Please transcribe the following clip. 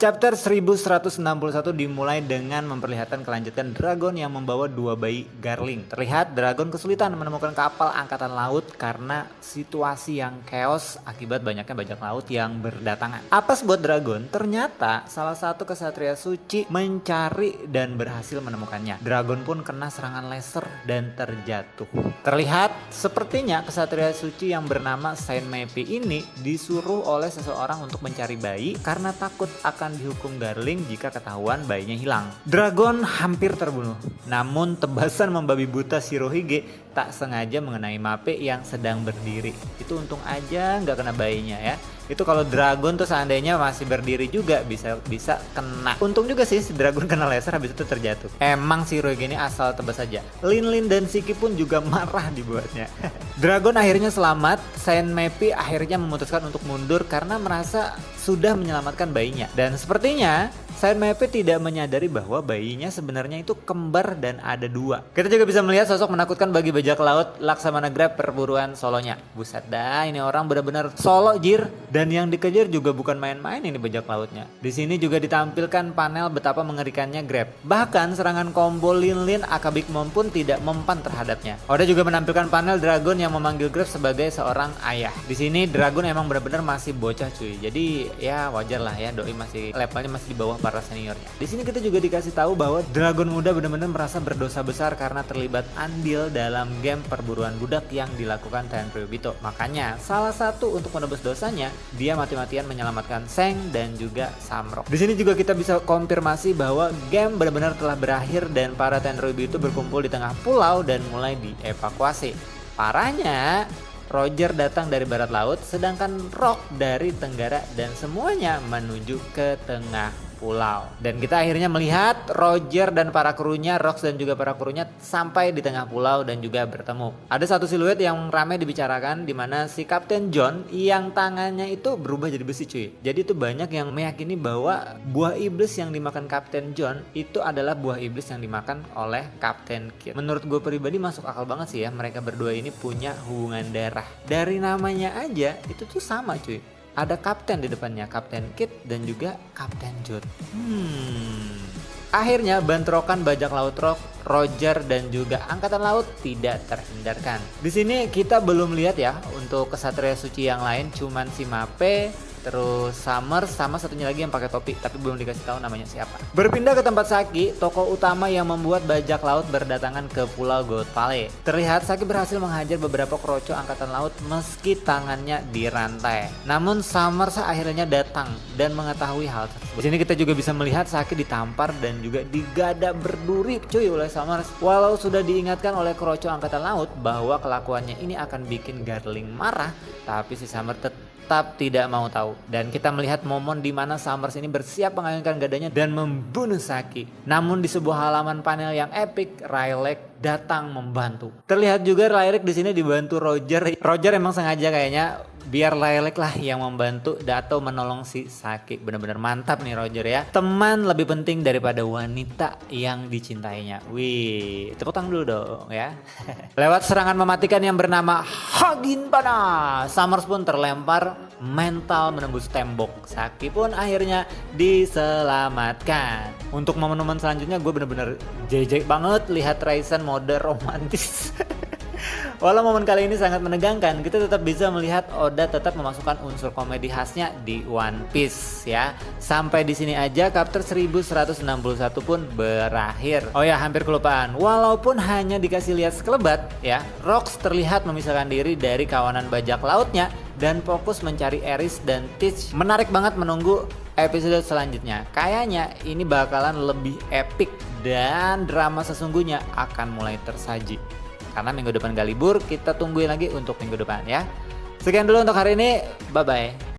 Chapter 1161 dimulai dengan memperlihatkan kelanjutan Dragon yang membawa dua bayi Garling. Terlihat Dragon kesulitan menemukan kapal angkatan laut karena situasi yang chaos akibat banyaknya bajak laut yang berdatangan. Apes buat Dragon, ternyata salah satu kesatria suci mencari dan berhasil menemukannya. Dragon pun kena serangan laser dan terjatuh. Terlihat sepertinya kesatria suci yang bernama Saint Meipi ini disuruh oleh seseorang untuk mencari bayi karena takut akan dihukum Garling jika ketahuan bayinya hilang. Dragon hampir terbunuh, namun tebasan membabi buta Shirohige tak sengaja mengenai Mape yang sedang berdiri. Itu untung aja nggak kena bayinya ya. Itu kalau Dragon tuh seandainya masih berdiri juga bisa kena. Untung juga sih si Dragon kena laser habis itu terjatuh. Emang Shirohige ini asal tebas saja. Lin dan Shiki pun juga marah dibuatnya. Dragon akhirnya selamat. Saint Meipi akhirnya memutuskan untuk mundur karena merasa sudah menyelamatkan bayinya. Dan sepertinya Saint Meipi tidak menyadari bahwa bayinya sebenarnya itu kembar dan ada dua. Kita juga bisa melihat sosok menakutkan bagi bajak laut Laksamana Grab perburuan solonya. Buset dah, ini orang benar-benar solo jir. Dan yang dikejar juga bukan main-main ini bajak lautnya. Di sini juga ditampilkan panel betapa mengerikannya Grab. Bahkan serangan combo Lin aka Big Mom pun tidak mempan terhadapnya. Oda juga menampilkan panel Dragon yang memanggil Grab sebagai seorang ayah. Di sini Dragon emang benar-benar masih bocah cuy. Jadi ya wajar lah ya, doi masih levelnya masih di bawah para seniornya. Di sini kita juga dikasih tahu bahwa Dragon muda benar-benar merasa berdosa besar karena terlibat andil dalam game perburuan budak yang dilakukan Tenryubito. Makanya salah satu untuk menebus dosanya, dia mati-matian menyelamatkan Seng dan juga Samrock. Di sini juga kita bisa konfirmasi bahwa game benar-benar telah berakhir dan para Tenryubito berkumpul di tengah pulau dan mulai dievakuasi. Parahnya, Roger datang dari barat laut sedangkan Rock dari tenggara dan semuanya menuju ke tengah pulau. Dan kita akhirnya melihat Roger dan para krunya, Rox dan juga para krunya sampai di tengah pulau dan juga bertemu. Ada satu siluet yang ramai dibicarakan di mana si Kapten John yang tangannya itu berubah jadi besi cuy. Jadi itu banyak yang meyakini bahwa buah iblis yang dimakan Kapten John itu adalah buah iblis yang dimakan oleh Kapten Kid. Menurut gue pribadi masuk akal banget sih ya, mereka berdua ini punya hubungan darah. Dari namanya aja itu tuh sama cuy. Ada kapten di depannya, Kapten Kid dan juga Kapten John. Akhirnya bentrokan bajak laut Rock, Roger dan juga angkatan laut tidak terhindarkan. Di sini kita belum lihat ya untuk kesatria suci yang lain, cuman si Mape, terus Summer sama satunya lagi yang pakai topi tapi belum dikasih tahu namanya siapa. Berpindah ke tempat Saki, tokoh utama yang membuat bajak laut berdatangan ke Pulau Gold Valley. Terlihat Saki berhasil menghajar beberapa kroco angkatan laut meski tangannya dirantai. Namun Summer akhirnya datang dan mengetahui hal tersebut. Di sini kita juga bisa melihat Saki ditampar dan juga digada berduri cuy oleh Summer. Walau sudah diingatkan oleh kroco angkatan laut bahwa kelakuannya ini akan bikin Garling marah, tapi si Summer tetap tidak mau tahu. Dan kita melihat momen di mana Summers ini bersiap mengayunkan gadanya dan membunuh Saki. Namun di sebuah halaman panel yang epic, Rylek datang membantu. Terlihat juga Rylek di sini dibantu Roger. Roger emang sengaja kayaknya biar Rylek lah yang membantu atau menolong si Saki. Bener-bener mantap nih Roger ya. Teman lebih penting daripada wanita yang dicintainya. Wih, tepuk tangan dulu dong ya. Lewat serangan mematikan yang bernama Hagin Panas, Summers pun terlempar mental menembus tembok. Saki pun akhirnya diselamatkan. Untuk momen-momen selanjutnya gue bener-bener jejek banget lihat Raisin mode romantis. Walau momen kali ini sangat menegangkan, kita tetap bisa melihat Oda tetap memasukkan unsur komedi khasnya di One Piece ya. Sampai di sini aja chapter 1161 pun berakhir. Oh ya, hampir kelupaan. Walaupun hanya dikasih lihat sekelebat ya, Rox terlihat memisahkan diri dari kawanan bajak lautnya dan fokus mencari Eris dan Teach. Menarik banget menunggu episode selanjutnya. Kayaknya ini bakalan lebih epic dan drama sesungguhnya akan mulai tersaji. Karena minggu depan gak libur, kita tungguin lagi untuk minggu depan ya. Sekian dulu untuk hari ini, bye-bye.